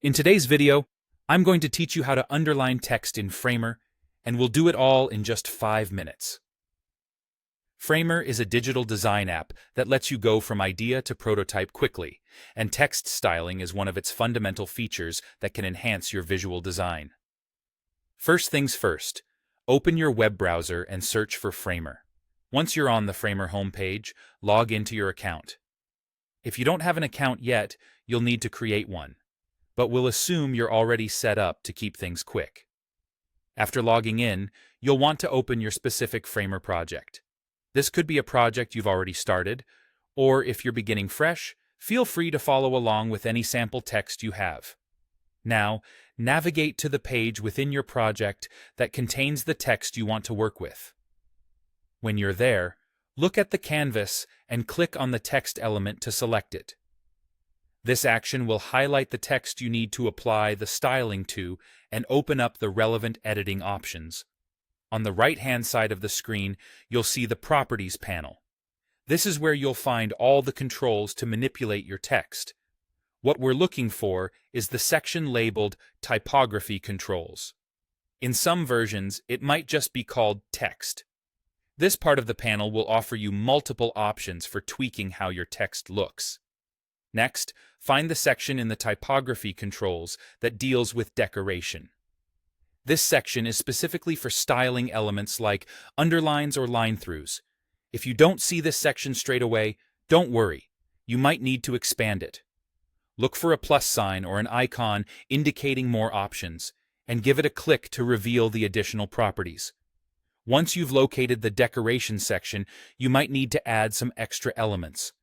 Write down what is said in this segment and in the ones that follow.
In today's video, I'm going to teach you how to underline text in Framer, and we'll do it all in just 5 minutes. Framer is a digital design app that lets you go from idea to prototype quickly, and text styling is one of its fundamental features that can enhance your visual design. First things first, open your web browser and search for Framer. Once you're on the Framer homepage, log into your account. If you don't have an account yet, you'll need to create one, but we'll assume you're already set up to keep things quick. After logging in, you'll want to open your specific Framer project. This could be a project you've already started, or if you're beginning fresh, feel free to follow along with any sample text you have. Now, navigate to the page within your project that contains the text you want to work with. When you're there, look at the canvas and click on the text element to select it. This action will highlight the text you need to apply the styling to and open up the relevant editing options. On the right-hand side of the screen, you'll see the Properties panel. This is where you'll find all the controls to manipulate your text. What we're looking for is the section labeled Typography Controls. In some versions, it might just be called Text. This part of the panel will offer you multiple options for tweaking how your text looks. Next, find the section in the Typography Controls that deals with decoration. This section is specifically for styling elements like underlines or line-throughs. If you don't see this section straight away, don't worry. You might need to expand it. Look for a plus sign or an icon indicating more options, and give it a click to reveal the additional properties. Once you've located the decoration section, you might need to add some extra elements.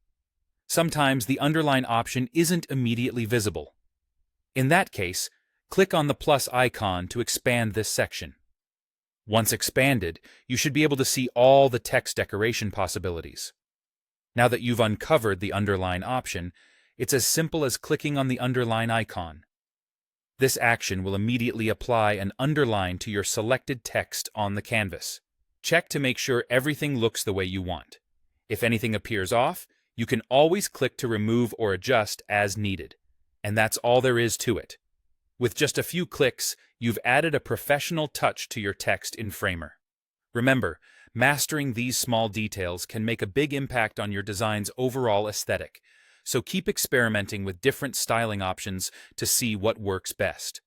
Sometimes the underline option isn't immediately visible. In that case, click on the plus icon to expand this section. Once expanded, you should be able to see all the text decoration possibilities. Now that you've uncovered the underline option, it's as simple as clicking on the underline icon. This action will immediately apply an underline to your selected text on the canvas. Check to make sure everything looks the way you want. If anything appears off, you can always click to remove or adjust as needed. And that's all there is to it. With just a few clicks, you've added a professional touch to your text in Framer. Remember, mastering these small details can make a big impact on your design's overall aesthetic, so keep experimenting with different styling options to see what works best.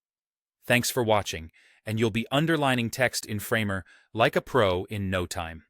Thanks for watching, and you'll be underlining text in Framer like a pro in no time.